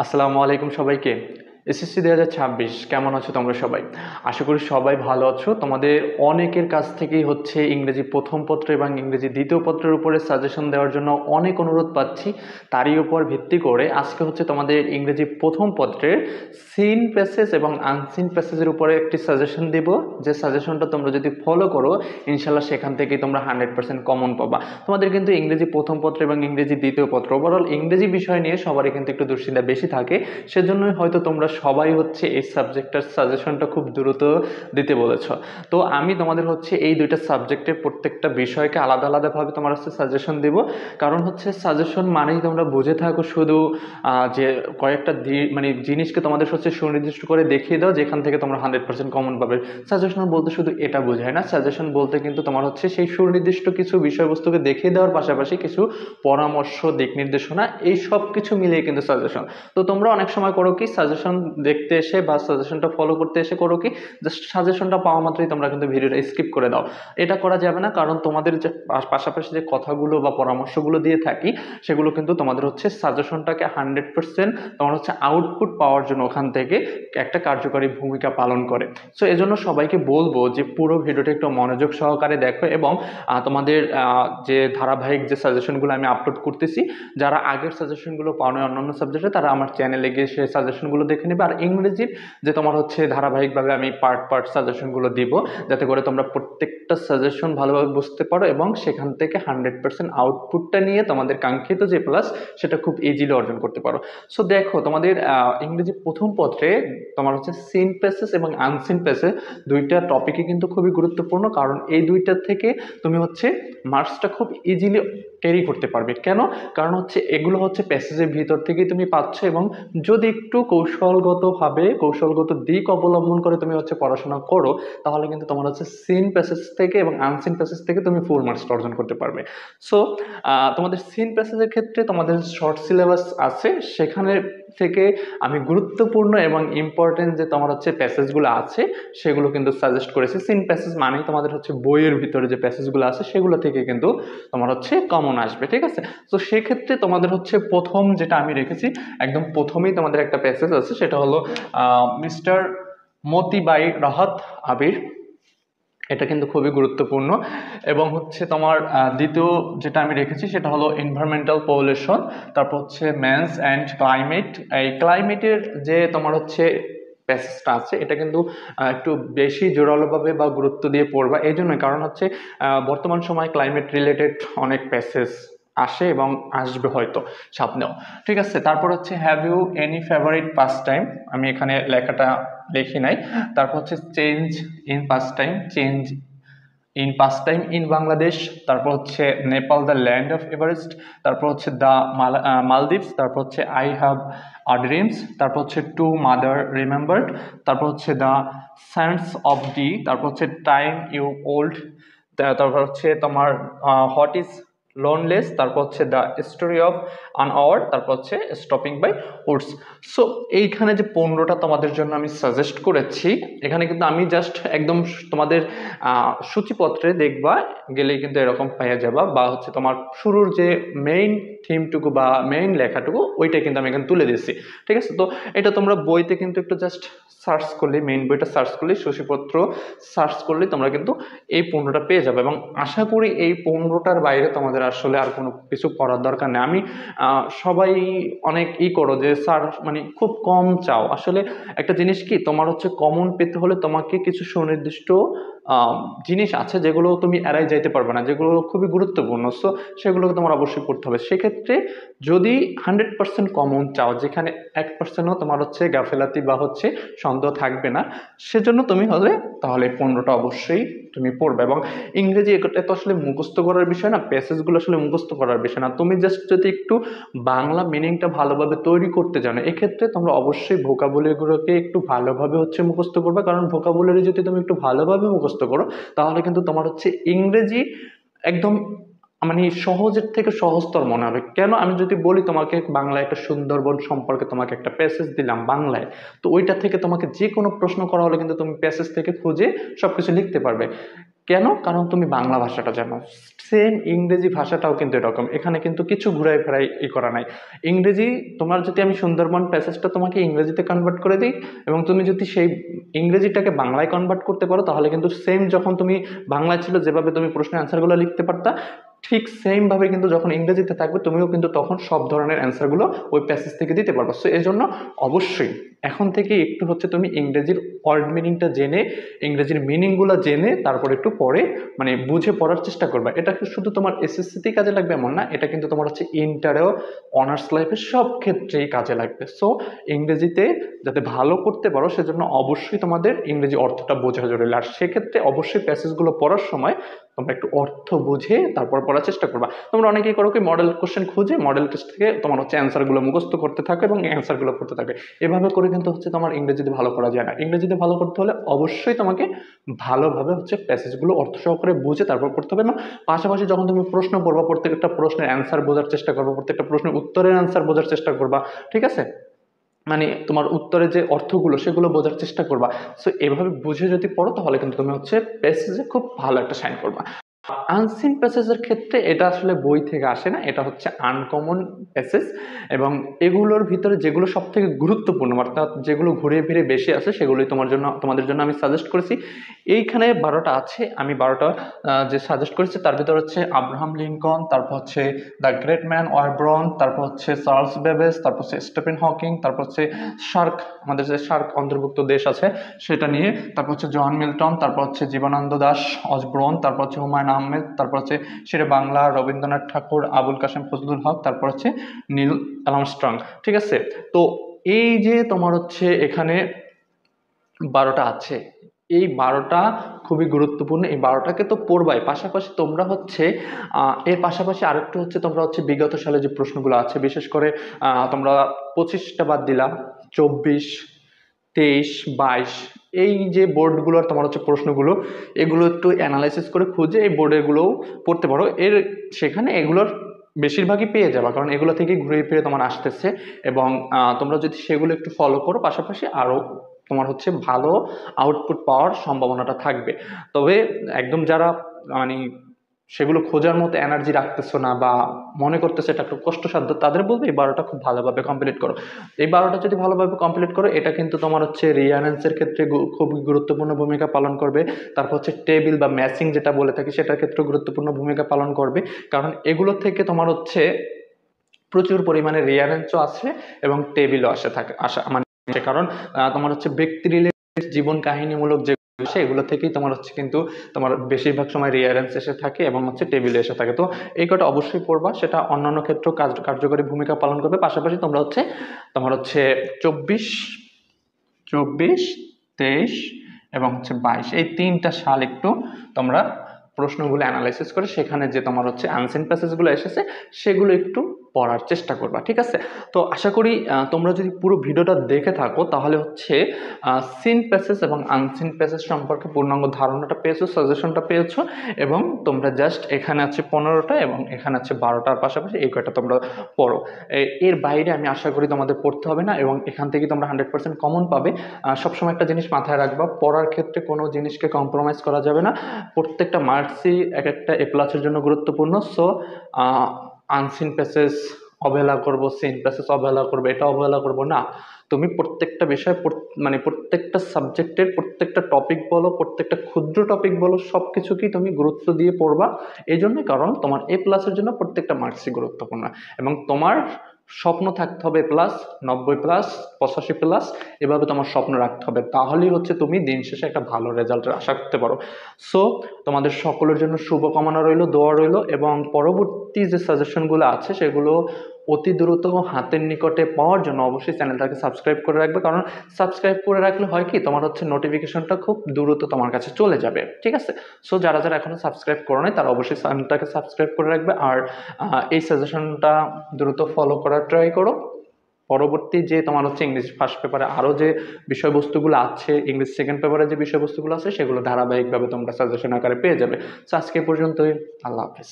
আসসালামু আলাইকুম সবাইকে। এসএসসি 2026 কেমন আছো তোমরা সবাই? আশা করি সবাই ভালো আছো। তোমাদের অনেকের কাছ থেকেই ইংরেজি প্রথম পত্র এবং ইংরেজি দ্বিতীয় পত্রের উপরে সাজেশন দেওয়ার জন্য অনেক অনুরোধ পাচ্ছি। তারই উপর ভিত্তি করে আজকে তোমাদের ইংরেজি প্রথম পত্রের সিন প্যাসেজ এবং আনসিন প্যাসেজের উপরে একটি সাজেশন দেব, যে সাজেশনটা তোমরা যদি ফলো করো ইনশাল্লাহ সেখান থেকেই তোমরা 100% কমন পাবা। তোমাদের কিন্তু ইংরেজি প্রথম পত্র এবং ইংরেজি দ্বিতীয় পত্র ওভারঅল ইংরেজি বিষয় নিয়ে সবারই কিন্তু একটু দুশ্চিন্তা বেশি থাকে। সেজন্যই হয়তো তোমরা সবাই এই সাবজেক্টটার সাজেশনটা খুব দ্রুত দিতে বলেছ। তো আমি তোমাদের এই দুইটা সাবজেক্টের প্রত্যেকটা বিষয়কে আলাদা আলাদাভাবে তোমার সাজেশন দিব। কারণ সাজেশন মানেই তোমরা বুঝে থাকো শুধু যে কয়েকটা মানে জিনিসকে তোমাদের সুনির্দিষ্ট করে দেখিয়ে দাও যেখান থেকে তোমরা 100% কমন পাবে। সাজেশন বলতে শুধু এটা বোঝায় না, সাজেশন বলতে কিন্তু তোমার সেই সুনির্দিষ্ট কিছু বিষয়বস্তুকে দেখিয়ে দেওয়ার পাশাপাশি কিছু পরামর্শ, দিক নির্দেশনা, এই সব কিছু মিলিয়ে কিন্তু সাজেশন। তো তোমরা অনেক সময় করো কি, সাজেশন দেখতে এসে বা সাজেশনটা ফলো করতে এসে করো কি, জাস্ট সাজেশনটা পাওয়া মাত্রই তোমরা কিন্তু ভিডিওটা স্কিপ করে দাও। এটা করা যাবে না, কারণ তোমাদের যে পাশাপাশি যে কথাগুলো বা পরামর্শগুলো দিয়ে থাকি সেগুলো কিন্তু তোমাদের সাজেশনটাকে 100% তোমার আউটপুট পাওয়ার জন্য ওখান থেকে একটা কার্যকরী ভূমিকা পালন করে। সো এজন্য সবাইকে বলবো যে পুরো ভিডিওটা একটু মনোযোগ সহকারে দেখো এবং তোমাদের যে ধারাবাহিক যে সাজেশনগুলো আমি আপলোড করতেছি, যারা আগের সাজেশনগুলো পাও না অন্যান্য সাবজেক্টে, তারা আমার চ্যানেলে গিয়ে সেই সাজেশনগুলো দেখে নেবে। আর ইংরেজির যে তোমার ধারাবাহিকভাবে আমি পার্ট সাজেশনগুলো দিব, যাতে করে তোমরা প্রত্যেকটা সাজেশন ভালোভাবে বুঝতে পারো এবং সেখান থেকে 100% আউটপুটটা নিয়ে তোমাদের কাঙ্ক্ষিত যে প্লাস সেটা খুব ইজিলি অর্জন করতে পারো। সো দেখো, তোমাদের ইংরেজি প্রথম পত্রে তোমার সিন প্যাসেজ এবং আনসিন প্যাসেজ দুইটা টপিকই কিন্তু খুবই গুরুত্বপূর্ণ, কারণ এই দুইটা থেকে তুমি মার্কসটা খুব ইজিলি ক্যারি করতে পারবে। কেন? কারণ এগুলো প্যাসেজের ভিতর থেকেই তুমি পাচ্ছ, এবং যদি একটু কৌশলগত দিক অবলম্বন করে তুমি পড়াশোনা করো, তাহলে কিন্তু তোমার সিন প্যাসেজ থেকে এবং আনসিন প্যাসেজ থেকে তুমি ফুল মার্কস অর্জন করতে পারবে। সো তোমাদের সিন প্যাসেজের ক্ষেত্রে তোমাদের শর্ট সিলেবাস আছে, সেখানে থেকে আমি গুরুত্বপূর্ণ এবং ইম্পর্টেন্ট যে তোমার প্যাসেজগুলো আছে সেগুলো কিন্তু সাজেস্ট করেছি। সিন প্যাসেজ মানেই তোমাদের বইয়ের ভিতরে যে প্যাসেজগুলো আছে সেগুলো থেকে কিন্তু তোমার কমন আসবে, ঠিক আছে? তো সেক্ষেত্রে তোমাদের প্রথম যেটা আমি রেখেছি, একদম প্রথমেই তোমাদের একটা প্যাসেজ আছে, সেটা হলো মিস্টার মতিবাই রাহাত আবির। এটা কিন্তু খুবই গুরুত্বপূর্ণ। এবং তোমার দ্বিতীয় যেটা আমি রেখেছি সেটা হলো এনভায়রনমেন্টাল পপুলেশন, তারপর ম্যানস অ্যান্ড ক্লাইমেট। এই ক্লাইমেটের যে তোমার প্যাসেজটা আছে এটা কিন্তু একটু বেশি জোরালোভাবে বা গুরুত্ব দিয়ে পড়বা। এই জন্যই, কারণ বর্তমান সময় ক্লাইমেট রিলেটেড অনেক প্যাসেজ আসে এবং আসবে হয়তো সামনেও, ঠিক আছে? তারপর have you any favourite pastime, আমি এখানে লেখাটা লিখি নাই। তারপর change in pastime, change in pastime in Bangladesh. তারপর Nepal the land of Everest. তারপর দ্য মালদ্বীপস। তারপর আই হ্যাভ ড্রিমস। তারপর টু মাদার রিমেম্বার্ড। তারপর দ্য সায়েন্স অফ ডি। তারপর টাইম ইউ ওল্ড। তারপর তোমার হোয়াট ইজ লোনলেস। তারপর the story of an hour. তারপর স্টপিং বাই উডস। সো এইখানে যে 15টা তোমাদের জন্য আমি সাজেস্ট করেছি, এখানে কিন্তু আমি জাস্ট একদম তোমাদের সূচিপত্রে দেখবা গেলেই কিন্তু এরকম পাইয়া যাবা, বা তোমার শুরুর যে মেইন থিমটুকু বা মেইন লেখাটুকু ওইটা কিন্তু আমি এখানে তুলে দিচ্ছি, ঠিক আছে? তো এটা তোমরা বইতে কিন্তু একটু জাস্ট সার্চ করলে, মেইন বইটা সার্চ করলে, সূচিপত্র সার্চ করলে তোমরা কিন্তু এই 15টা পেয়ে যাবে। এবং আশা করি এই 15টার বাইরে তোমাদের আসলে আর কোনো কিছু করার দরকার নেই। আমি সবাই অনেক করো যে স্যার মানে খুব কম চাও। আসলে একটা জিনিস কি, তোমার কমন পেতে হলে তোমাকে কিছু সুনির্দিষ্ট জিনিস আছে যেগুলো তুমি এড়াই যাইতে পারবে না, যেগুলো খুবই গুরুত্বপূর্ণ। সো সেগুলোকে তোমার অবশ্যই পড়তে হবে। সেক্ষেত্রে যদি 100% কমন চাও, যেখানে 1%ও তোমার গাফেলাতি বা সন্দেহ থাকবে না, সেজন্য তুমি তাহলে 15টা অবশ্যই তুমি পড়বে। এবং ইংরেজি এটা তো আসলে মুখস্থ করার বিষয় না, প্যাসেজগুলো আসলে মুখস্থ করার বিষয় না। তুমি জাস্ট যদি একটু বাংলা মিনিংটা ভালোভাবে তৈরি করতে জানো, এক্ষেত্রে তোমরা অবশ্যই ভোকাবুলারিগুলোকে একটু ভালোভাবে মুখস্থ করবে। কারণ ভোকাবুলারি যদি তুমি একটু ভালোভাবে মুখস্থ করো, তাহলে কিন্তু তোমার ইংরেজি একদম মানে সহজের থেকে সহজতর মনে হবে। কেন? আমি যদি বলি তোমাকে বাংলায় একটা সুন্দরবন সম্পর্কে তোমাকে একটা প্যাসেজ দিলাম বাংলায়, তো ওইটা থেকে তোমাকে যে কোনো প্রশ্ন করা হলে কিন্তু তুমি প্যাসেজ থেকে খুঁজে সবকিছু লিখতে পারবে। কেন? কারণ তুমি বাংলা ভাষাটা জানো। সেম ইংরেজি ভাষাটাও কিন্তু এরকম, এখানে কিন্তু কিছু ঘুরাই ফেরাই করা নাই। ইংরেজি তোমার যদি আমি সুন্দরবন প্যাসেজটা তোমাকে ইংরেজিতে কনভার্ট করে দিই এবং তুমি যদি সেই ইংরেজিটাকে বাংলায় কনভার্ট করতে পারো, তাহলে কিন্তু সেম যখন তুমি বাংলায় ছিল যেভাবে তুমি প্রশ্নের অ্যান্সারগুলো লিখতে পারতা, ঠিক সেমভাবে কিন্তু যখন ইংরেজিতে থাকবে তুমিও কিন্তু তখন সব ধরনের অ্যান্সারগুলো ওই প্যাসেজ থেকে দিতে পারবে। সো এই জন্য অবশ্যই এখন থেকে একটু হচ্ছে তুমি ইংরেজির ওয়ার্ড মিনিংটা জেনে, ইংরেজির মিনিংগুলো জেনে তারপর একটু পরে মানে বুঝে পড়ার চেষ্টা করবে। এটা শুধু তোমার এসএসসিতেই কাজে লাগবে এমন না, এটা কিন্তু তোমার হচ্ছে ইন্টারেও, অনার্স লাইফে সব ক্ষেত্রেই কাজে লাগবে। সো ইংরেজিতে যাতে ভালো করতে পারো সেজন্য অবশ্যই তোমাদের ইংরেজি অর্থটা বোঝা জরুরি। আর সেক্ষেত্রে অবশ্যই প্যাসেজগুলো পড়ার সময় তোমরা একটু অর্থ বুঝে তারপর পড়ার চেষ্টা করবা। তোমরা অনেকেই করো কি, মডেল কোশ্চেন খুঁজে মডেল টেস্ট থেকে তোমার হচ্ছে অ্যান্সারগুলো মুখস্থ করতে থাকো এবং অ্যান্সারগুলো করতে থাকবে। এভাবে করে কিন্তু হচ্ছে তোমার ইংরেজিতে ভালো করা যায় না। ইংরেজিতে ভালো করতে হলে অবশ্যই তোমাকে ভালোভাবে হচ্ছে প্যাসেজগুলো অর্থ সহকারে বুঝে তারপর পড়তে হবে। এবং পাশাপাশি যখন তুমি প্রশ্ন পড়বা, প্রত্যেকটা প্রশ্নের অ্যান্সার বোঝার চেষ্টা করবা, প্রত্যেকটা প্রশ্নের উত্তরের অ্যান্সার বোঝার চেষ্টা করবা, ঠিক আছে? মানে তোমার উত্তরে যে অর্থগুলো সেগুলো বোঝার চেষ্টা করবা। সো এভাবে বুঝে যদি পড়ো তাহলে কিন্তু তুমি হচ্ছে প্যাসেজে খুব ভালো একটা সাইন করবা। আনসিন প্যাসেজের ক্ষেত্রে এটা আসলে বই থেকে আসে না, এটা হচ্ছে আনকমন প্যাসেজ এবং এগুলোর ভিতরে যেগুলো সব থেকে গুরুত্বপূর্ণ অর্থাৎ যেগুলো ঘুরে ফিরে বেশি আছে সেগুলোই তোমাদের জন্য আমি সাজেস্ট করেছি। এইখানে 12টা আছে, আমি 12টা যে সাজেস্ট করেছি তার ভিতরে হচ্ছে আব্রাহাম লিঙ্কন, তারপর হচ্ছে দ্য গ্রেট ম্যান ওয়ারব্রন, তারপর হচ্ছে চার্লস বেবেজ, তারপর হচ্ছে স্টিফেন হকিং, তারপর হচ্ছে শার্ক, আমাদের যে শার্ক অন্তর্ভুক্ত দেশ আছে সেটা নিয়ে, তারপর হচ্ছে জন মিল্টন, তারপর হচ্ছে জীবনানন্দ দাশ অসব্রন, তারপর হচ্ছে হুমায়ুন আহমেদ, তারপর হচ্ছে শেরে বাংলা রবীন্দ্রনাথ ঠাকুর, আবুল কাসেম ফজলুল হক, তারপর হচ্ছে নীল আর্মস্ট্রং, ঠিক আছে? তো এই যে তোমার হচ্ছে এখানে 12টা আছে, এই 12টা খুবই গুরুত্বপূর্ণ। এই 12টাকে তো পড়বাই, পাশাপাশি তোমরা হচ্ছে এর পাশাপাশি আরেকটু হচ্ছে তোমরা হচ্ছে বিগত সালে যে প্রশ্নগুলো আছে, বিশেষ করে তোমরা 25টা বাদ দিলা, 24, 23, 22, এই যে বোর্ডগুলোর তোমার হচ্ছে প্রশ্নগুলো, এগুলো একটু অ্যানালাইসিস করে খুঁজে এই বোর্ডেরগুলোও পড়তে পারো। সেখানে এগুলোর বেশিরভাগই পেয়ে যাবে, কারণ এগুলো থেকে ঘুরে ফিরে তোমার আসতেছে এবং তোমরা যদি সেগুলো একটু ফলো করো পাশাপাশি আরও তোমার হচ্ছে ভালো আউটপুট পাওয়ার সম্ভাবনাটা থাকবে। তবে একদম যারা মানে সেগুলো খোঁজার মতো এনার্জি রাখতেছো না বা মনে করতেছে এটা একটু কষ্টসাধ্য, তাদের বলবো এই 12টা খুব ভালোভাবে কমপ্লিট করো। এই 12টা যদি ভালোভাবে কমপ্লিট করো, এটা কিন্তু তোমার হচ্ছে রিয়ারেন্সের ক্ষেত্রে খুব গুরুত্বপূর্ণ ভূমিকা পালন করবে। তারপর হচ্ছে টেবিল বা ম্যাচিং যেটা বলে থাকি সেটার ক্ষেত্রে গুরুত্বপূর্ণ ভূমিকা পালন করবে, কারণ এগুলো থেকে তোমার হচ্ছে প্রচুর পরিমাণে রিয়ারেন্সও আছে এবং টেবিলও আসা মানে কারণ তোমার হচ্ছে ব্যক্তি রিলেটেড জীবন কাহিনীমূলক যে এগুলো থেকেই তোমার হচ্ছে কিন্তু তোমার বেশিরভাগ সময় রিয়ারেন্স এসে থাকে এবং হচ্ছে টেবিলে এসে থাকে। তো এই কটা অবশ্যই পড়বা, সেটা অন্যান্য ক্ষেত্রেও কার্যকরী ভূমিকা পালন করবে। পাশাপাশি তোমরা হচ্ছে তোমার হচ্ছে 24, 23 এবং হচ্ছে 22 এই 3টা সাল একটু তোমরা প্রশ্নগুলো অ্যানালাইসিস করে সেখানে যে তোমার হচ্ছে আনসিন প্যাসেজগুলো এসেছে সেগুলো একটু পড়ার চেষ্টা করবা, ঠিক আছে? তো আশা করি তোমরা যদি পুরো ভিডিওটা দেখে থাকো তাহলে হচ্ছে সিন প্যাসেজ এবং আনসিন প্যাসেজ সম্পর্কে পূর্ণাঙ্গ ধারণাটা পেয়েছো, সাজেশনটা পেয়েছো এবং তোমরা জাস্ট এখানে আছে 15টা এবং এখানে আছে 12টার পাশাপাশি এই কয়টা তোমরা পড়ো। এর বাইরে আমি আশা করি তোমাদের পড়তে হবে না এবং এখান থেকে তোমরা 100% কমন পাবে। সবসময় একটা জিনিস মাথায় রাখবা, পড়ার ক্ষেত্রে কোনো জিনিসকে কম্প্রোমাইজ করা যাবে না। প্রত্যেকটা মার্কসই এক একটা A+-এর জন্য গুরুত্বপূর্ণ। সো আনসিন প্যাসেজ অবহেলা করবো, সিন প্যাসেজ অবহেলা করবো, এটা অবহেলা করবো না। তুমি প্রত্যেকটা বিষয় মানে প্রত্যেকটা সাবজেক্টের প্রত্যেকটা টপিক বলো, প্রত্যেকটা ক্ষুদ্র টপিক বলো, সব কিছুকেই তুমি গুরুত্ব দিয়ে পড়বা। এই জন্যই কারণ তোমার A+-এর জন্য প্রত্যেকটা মার্কসই গুরুত্বপূর্ণ এবং তোমার স্বপ্ন থাকতে হবে প্লাস 90+, 85+, এভাবে তোমার স্বপ্ন রাখতে হবে, তাহলেই হচ্ছে তুমি দিন শেষে একটা ভালো রেজাল্টের আশা করতে পারো। সো তোমাদের সকলের জন্য শুভকামনা রইল, দোয়া রইল এবং পরবর্তী যে সাজেশনগুলো আছে সেগুলো অতি দ্রুত হাতের নিকটে পাওয়ার জন্য অবশ্যই চ্যানেলটাকে সাবস্ক্রাইব করে রাখবে, কারণ সাবস্ক্রাইব করে রাখলে হয় কি তোমার হচ্ছে নোটিফিকেশনটা খুব দ্রুত তোমার কাছে চলে যাবে, ঠিক আছে? সো যারা যারা এখনো সাবস্ক্রাইব করো নাই তারা অবশ্যই চ্যানেলটাকে সাবস্ক্রাইব করে রাখবে আর এই সাজেশনটা দ্রুত ফলো করার ট্রাই করো। পরবর্তী যে তোমার হচ্ছে ইংলিশ ফার্স্ট পেপারে আরও যে বিষয়বস্তুগুলো আছে, ইংলিশ সেকেন্ড পেপারে যে বিষয়বস্তুগুলো আছে সেগুলো ধারাবাহিকভাবে তোমরা সাজেশন আকারে পেয়ে যাবে। সো আজকে পর্যন্তই, আল্লাহ হাফেজ।